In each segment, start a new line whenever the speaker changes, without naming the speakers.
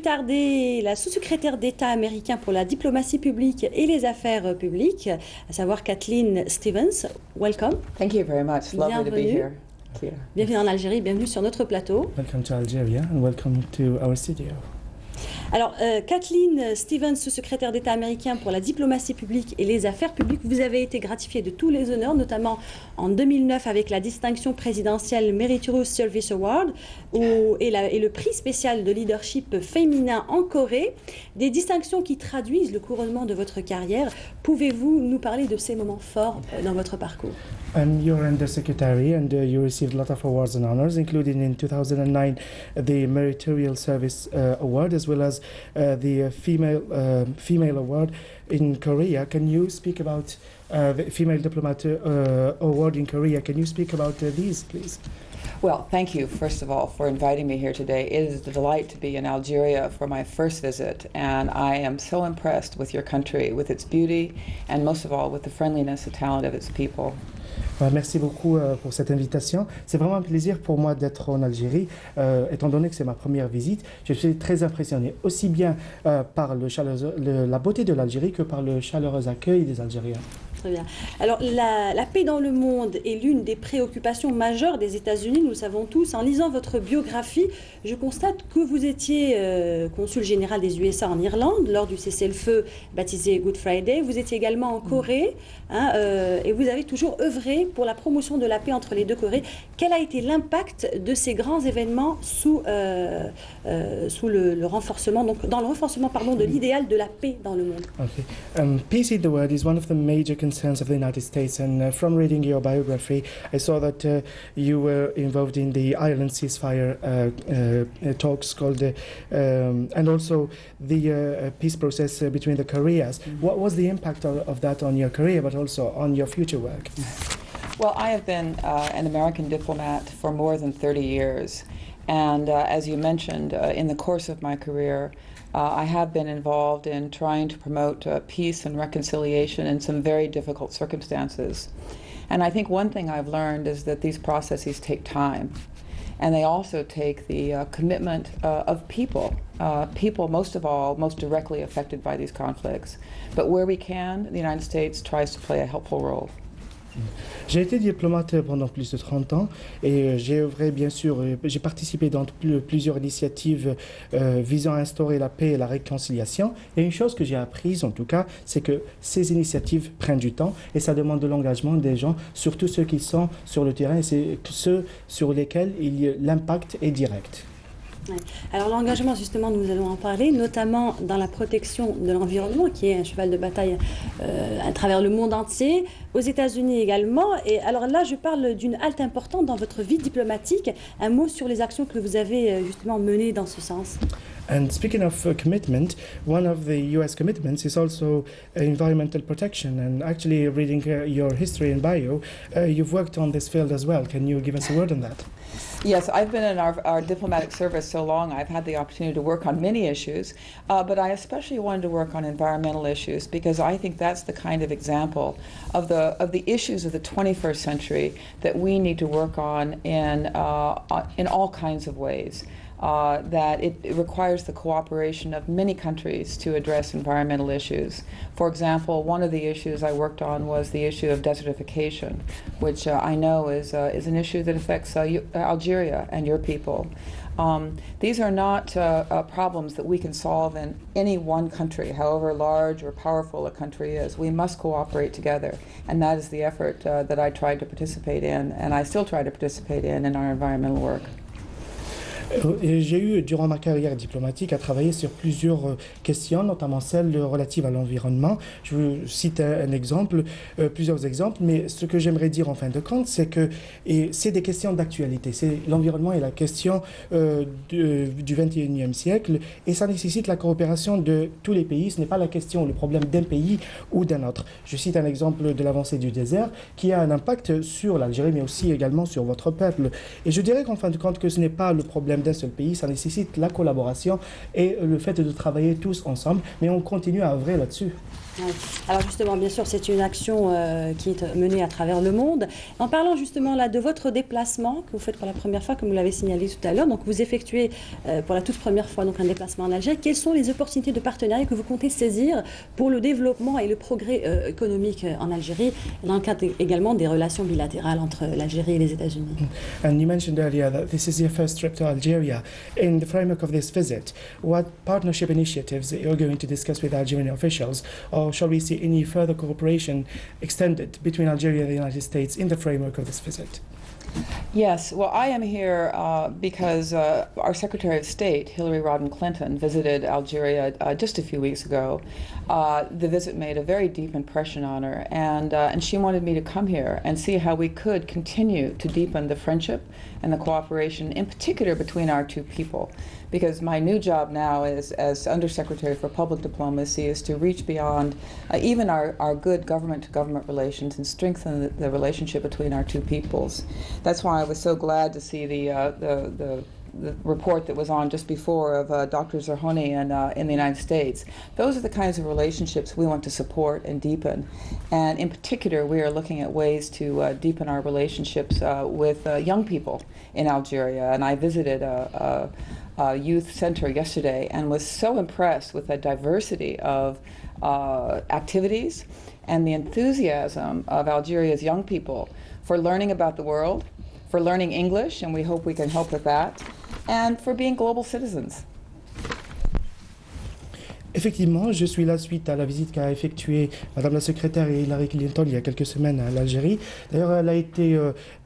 tarder, la sous-secrétaire d'État américain pour la diplomatie publique et les affaires publiques, à savoir Kathleen Stevens. Welcome.
Thank you very much. Lovely to be here.
Bienvenue en Algérie, bienvenue sur notre plateau.
Welcome to Algeria and welcome to our studio.
Alors, Kathleen Stevens, sous-secrétaire d'État américain pour la diplomatie publique et les affaires publiques, vous avez été gratifiée de tous les honneurs, notamment en 2009 avec la distinction présidentielle Meritorious Service Award et le prix spécial de leadership féminin en Corée, des distinctions qui traduisent le couronnement de votre carrière. Pouvez-vous nous parler de ces moments forts dans votre parcours?
You're Undersecretary and you received a lot of awards and honors, including in 2009 the Meritorious Service Award, as well as the female award in Korea. Can you speak about the Female Diplomat Award in Korea? Can you speak about these, please?
Well, thank you, first of all, for inviting me here today. It is a delight to be in Algeria for my first visit, and I am so impressed with your country, with its beauty, and most of all, with the friendliness and talent of its people.
Merci beaucoup pour cette invitation. C'est vraiment un plaisir pour moi d'être en Algérie, étant donné que c'est ma première visite. Je suis très impressionné, aussi bien par la beauté de l'Algérie que par le chaleureux accueil des Algériens.
Très bien. Alors, la paix dans le monde est l'une des préoccupations majeures des États-Unis, nous le savons tous. En lisant votre biographie, je constate que vous étiez consul général des USA en Irlande lors du cessez-le-feu baptisé Good Friday. Vous étiez également en Corée et vous avez toujours œuvré pour la promotion de la paix entre les deux Corées. Quel a été l'impact de ces grands événements sous le renforcement, donc dans le renforcement de l'idéal de la paix dans le monde?
Okay. Peace in the world is one of the major concerns of the United States, and from reading your biography, I saw that you were involved in the Ireland ceasefire talks and also the peace process between the Koreas. What was the impact of that on your career, but also on your future work?
Well, I have been an American diplomat for more than 30 years, and as you mentioned, in the course of my career, I have been involved in trying to promote peace and reconciliation in some very difficult circumstances. And I think one thing I've learned is that these processes take time. And they also take the commitment of people, most of all, most directly affected by these conflicts. But where we can, the United States tries to play a helpful role.
J'ai été diplomate pendant plus de 30 ans et j'ai œuvré, bien sûr, j'ai participé dans plusieurs initiatives visant à instaurer la paix et la réconciliation. Et une chose que j'ai apprise, en tout cas, c'est que ces initiatives prennent du temps et ça demande de l'engagement des gens, surtout ceux qui sont sur le terrain et c'est ceux sur lesquels l'impact est direct.
Ouais. Alors l'engagement, justement, nous allons en parler, notamment dans la protection de l'environnement, qui est un cheval de bataille à travers le monde entier, aux États-Unis également. Et alors là, je parle d'une halte importante dans votre vie diplomatique. Un mot sur les actions que vous avez justement menées dans ce sens.
And speaking of commitment, one of the US commitments is also environmental protection. And actually, reading your history and bio, you've worked on this field as well. Can you give us a word on that?
Yes, I've been in our diplomatic service so long, I've had the opportunity to work on many issues, but I especially wanted to work on environmental issues because I think that's the kind of example of the issues of the 21st century that we need to work on in all kinds of ways. That it requires the cooperation of many countries to address environmental issues. For example, one of the issues I worked on was the issue of desertification, which I know is an issue that affects Algeria and your people. These are not problems that we can solve in any one country, however large or powerful a country is. We must cooperate together, and that is the effort that I tried to participate in, and I still try to participate in our environmental work.
J'ai eu, durant ma carrière diplomatique, à travailler sur plusieurs questions, notamment celles relatives à l'environnement. Je vous cite un exemple, plusieurs exemples, mais ce que j'aimerais dire en fin de compte, c'est que c'est des questions d'actualité. L'environnement est la question du 21e siècle et ça nécessite la coopération de tous les pays. Ce n'est pas la question, le problème d'un pays ou d'un autre. Je cite un exemple de l'avancée du désert qui a un impact sur l'Algérie, mais aussi également sur votre peuple. Et je dirais qu'en fin de compte, que ce n'est pas le problème d'un seul pays, ça nécessite la collaboration et le fait de travailler tous ensemble, mais on continue à œuvrer là-dessus.
Ouais. Alors justement, bien sûr, c'est une action qui est menée à travers le monde. En parlant justement là de votre déplacement que vous faites pour la première fois, comme vous l'avez signalé tout à l'heure, donc vous effectuez pour la toute première fois donc un déplacement en Algérie. Quelles sont les opportunités de partenariat que vous comptez saisir pour le développement et le progrès économique en Algérie, dans le cadre également des relations bilatérales entre l'Algérie et les États-Unis?
And you mentioned earlier that this is your first trip to Algeria. In the framework of this visit, what partnership initiatives you're going to discuss with Algerian officials, or shall we see any further cooperation extended between Algeria and the United States in the framework of this visit?
Yes, well, I am here because our Secretary of State, Hillary Rodham Clinton, visited Algeria just a few weeks ago. The visit made a very deep impression on her, and she wanted me to come here and see how we could continue to deepen the friendship and the cooperation, in particular between our two people. Because my new job now as Undersecretary for Public Diplomacy is to reach beyond even our good government-to-government relations and strengthen the relationship between our two peoples. That's why I was so glad to see the report that was on just before of Dr. Zerhoni in the United States. Those are the kinds of relationships we want to support and deepen. And in particular, we are looking at ways to deepen our relationships with young people in Algeria. And I visited a youth center yesterday and was so impressed with the diversity of activities and the enthusiasm of Algeria's young people for learning about the world, for learning English, and we hope we can help with that, and for being global citizens.
Effectivement, je suis là suite à la visite qu'a effectuée Madame la secrétaire Hillary Clinton il y a quelques semaines à l'Algérie. D'ailleurs, elle a été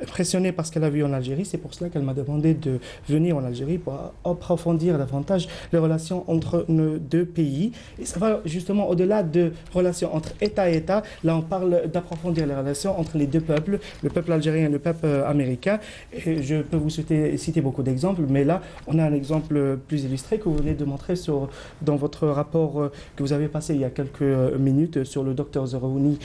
impressionnée par ce qu'elle a vu en Algérie. C'est pour cela qu'elle m'a demandé de venir en Algérie pour approfondir davantage les relations entre nos deux pays. Et ça va justement au-delà de relations entre État et État. Là, on parle d'approfondir les relations entre les deux peuples, le peuple algérien et le peuple américain. Et je peux vous citer beaucoup d'exemples, mais là, on a un exemple plus illustré que vous venez de montrer dans votre rapport que vous avez passé il y a quelques minutes sur le docteur Zerhouni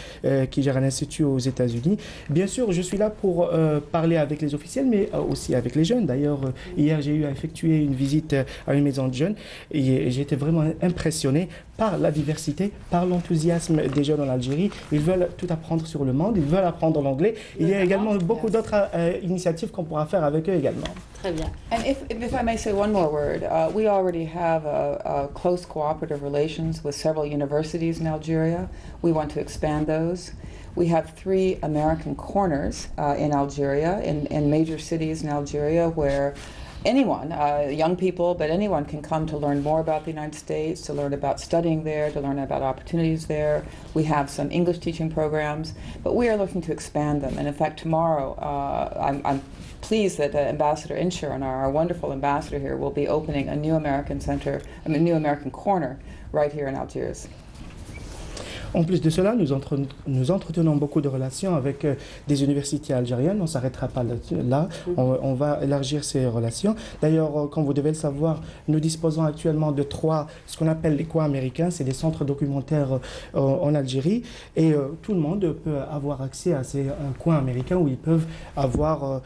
qui gère un institut aux États-Unis. Bien sûr, je suis là pour parler avec les officiels, mais aussi avec les jeunes. D'ailleurs, hier, j'ai eu à effectuer une visite à une maison de jeunes et j'ai été vraiment impressionné par la diversité, par l'enthousiasme des jeunes en Algérie. Ils veulent tout apprendre sur le monde, ils veulent apprendre l'anglais. Il y a également beaucoup d'autres initiatives qu'on pourra faire avec eux également.
Très bien.
And if I may say one more word, we already have a close cooperative relations with several universities in Algeria. We want to expand those. We have 3 American corners in Algeria, in major cities in Algeria, where anyone, young people, but anyone can come to learn more about the United States, to learn about studying there, to learn about opportunities there. We have some English teaching programs, but we are looking to expand them. And in fact, tomorrow, I'm pleased that Ambassador Inshurn, our wonderful ambassador here, will be opening a new American center, a new American corner right here in Algiers.
En plus de cela, nous entretenons beaucoup de relations avec des universités algériennes. On ne s'arrêtera pas là. On va élargir ces relations. D'ailleurs, comme vous devez le savoir, nous disposons actuellement de 3, ce qu'on appelle les coins américains. C'est des centres documentaires en Algérie. Et tout le monde peut avoir accès à ces coins américains où ils peuvent avoir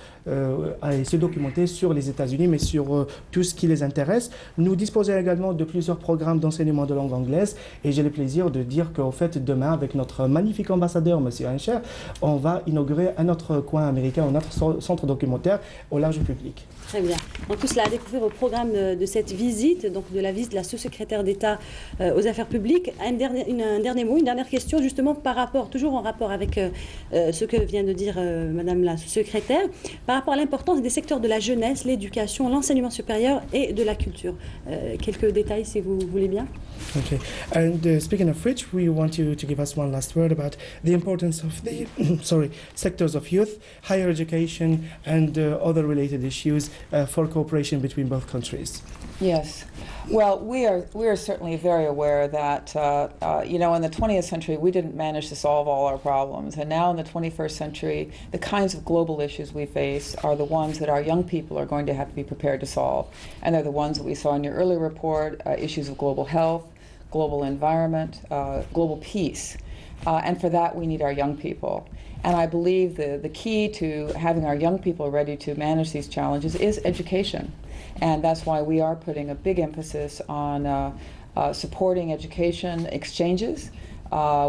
à se documenter sur les États-Unis, mais sur tout ce qui les intéresse. Nous disposons également de plusieurs programmes d'enseignement de langue anglaise. Et j'ai le plaisir de dire qu'au fait, demain, avec notre magnifique ambassadeur, M. Henscher, on va inaugurer un autre coin américain, un autre centre documentaire au large public.
Très bien. Donc tout cela à découvrir au programme de cette visite, donc de la visite de la sous-secrétaire d'État aux affaires publiques. Un dernier mot, une dernière question, justement toujours en rapport avec ce que vient de dire Madame la sous-secrétaire, par rapport à l'importance des secteurs de la jeunesse, l'éducation, l'enseignement supérieur et de la culture. Quelques détails, si vous voulez bien.
Okay. And speaking of which, we want you to give us one last word about the importance of the sectors of youth, higher education, and other related issues for cooperation between both countries.
Yes. Well, we are certainly very aware that, in the 20th century, we didn't manage to solve all our problems. And now in the 21st century, the kinds of global issues we face are the ones that our young people are going to have to be prepared to solve. And they're the ones that we saw in your earlier report, issues of global health, global environment, global peace. And for that, we need our young people. And I believe the key to having our young people ready to manage these challenges is education. And that's why we are putting a big emphasis on supporting education exchanges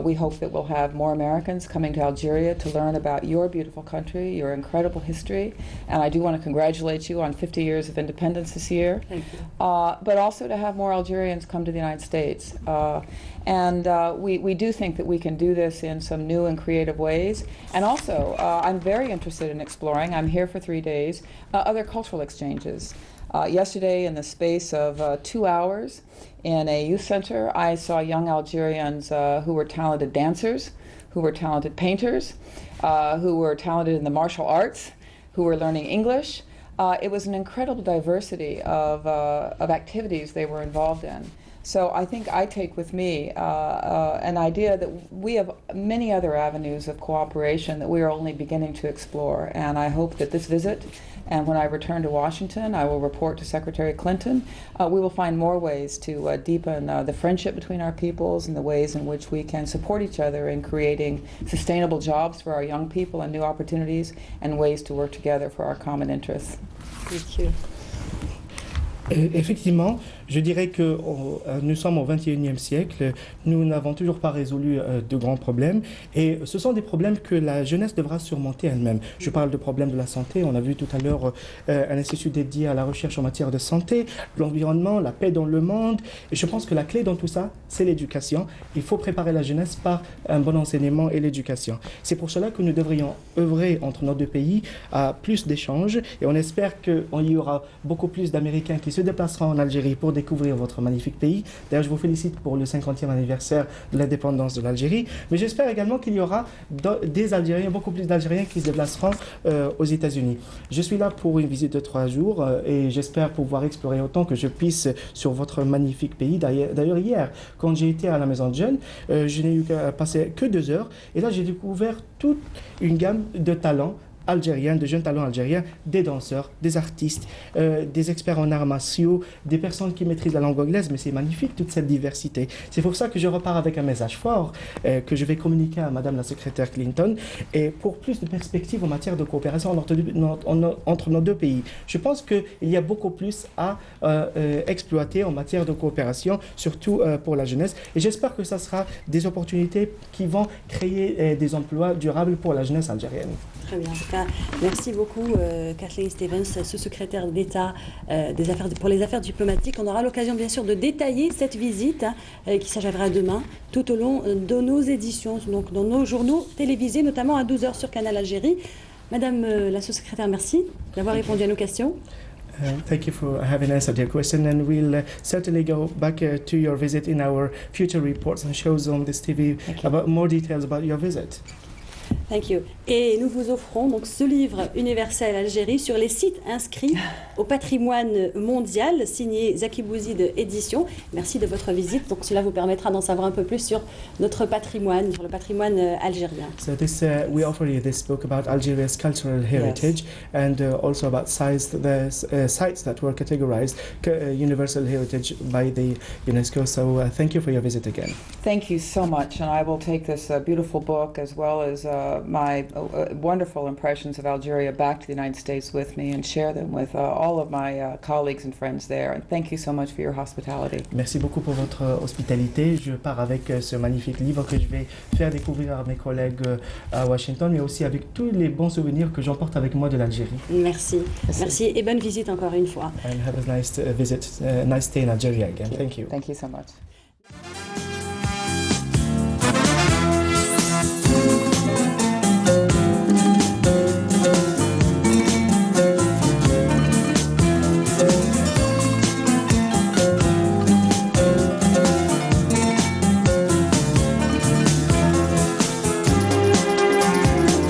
We hope that we'll have more Americans coming to Algeria to learn about your beautiful country, your incredible history. And I do want to congratulate you on 50 years of independence this year.
Thank you.
But also to have more Algerians come to the United States. We do think that we can do this in some new and creative ways. And also, I'm very interested in exploring, I'm here for 3 days, other cultural exchanges. Yesterday, in the space of 2 hours in a youth center, I saw young Algerians who were talented dancers, who were talented painters, who were talented in the martial arts, who were learning English. It was an incredible diversity of activities they were involved in. So I think I take with me an idea that we have many other avenues of cooperation that we are only beginning to explore. And I hope that this visit, and when I return to Washington, I will report to Secretary Clinton, we will find more ways to deepen the friendship between our peoples and the ways in which we can support each other in creating sustainable jobs for our young people and new opportunities and ways to work together for our common interests.
Thank you.
Effectivement, je dirais que nous sommes au XXIe siècle, nous n'avons toujours pas résolu de grands problèmes et ce sont des problèmes que la jeunesse devra surmonter elle-même. Je parle de problèmes de la santé, on a vu tout à l'heure un institut dédié à la recherche en matière de santé, l'environnement, la paix dans le monde et je pense que la clé dans tout ça, c'est l'éducation. Il faut préparer la jeunesse par un bon enseignement et l'éducation. C'est pour cela que nous devrions œuvrer entre nos deux pays à plus d'échanges et on espère qu'il y aura beaucoup plus d'Américains qui se déplaceront en Algérie pour découvrir votre magnifique pays. D'ailleurs, je vous félicite pour le 50e anniversaire de l'indépendance de l'Algérie. Mais j'espère également qu'il y aura des Algériens, beaucoup plus d'Algériens qui se déplaceront aux États-Unis. Je suis là pour une visite de 3 jours et j'espère pouvoir explorer autant que je puisse sur votre magnifique pays. D'ailleurs, hier, quand j'ai été à la Maison de Jeunes, je n'ai eu qu'à passer que 2 heures. Et là, j'ai découvert toute une gamme de talents algériens, de jeunes talents algériens, des danseurs, des artistes, des experts en arts martiaux, des personnes qui maîtrisent la langue anglaise, mais c'est magnifique toute cette diversité. C'est pour ça que je repars avec un message fort que je vais communiquer à Madame la secrétaire Clinton et pour plus de perspectives en matière de coopération entre nos deux pays. Je pense qu'il y a beaucoup plus à exploiter en matière de coopération, surtout pour la jeunesse. Et j'espère que ça sera des opportunités qui vont créer des emplois durables pour la jeunesse algérienne.
Très bien. En tout cas, merci beaucoup, Kathleen Stevens, sous-secrétaire d'État pour les affaires diplomatiques. On aura l'occasion, bien sûr, de détailler cette visite qui s'achèvera demain, tout au long de nos éditions, donc dans nos journaux télévisés, notamment à 12h sur Canal Algérie. Madame la sous-secrétaire, merci d'avoir répondu à nos questions.
Thank you for having answered your question, and we'll certainly go back to your visit in our future reports and shows on this TV about more details about your visit.
Thank you. Et nous vous offrons donc ce livre universel Algérie sur les sites inscrits au patrimoine mondial, signé Zaki Bouzid Édition. Merci de votre visite. Donc cela vous permettra d'en savoir un peu plus sur notre patrimoine, sur le patrimoine algérien.
So this we offer you this book about Algeria's cultural heritage and also about sites that were categorized universal heritage by the UNESCO. So thank you for your visit again.
Thank you so much, and I will take this beautiful book as well as my wonderful impressions of Algeria back to the United States with me and share them with all of my colleagues and friends there. And thank you so much for your hospitality.
Merci beaucoup pour votre hospitalité. Je pars avec ce magnifique livre que je vais faire découvrir à mes collègues à Washington, mais aussi avec tous les bons souvenirs que j'emporte avec moi de l'Algérie.
Merci. Merci et bonne visite encore une fois.
And have a nice visit, nice stay in Algeria again. Thank you.
Thank you so much.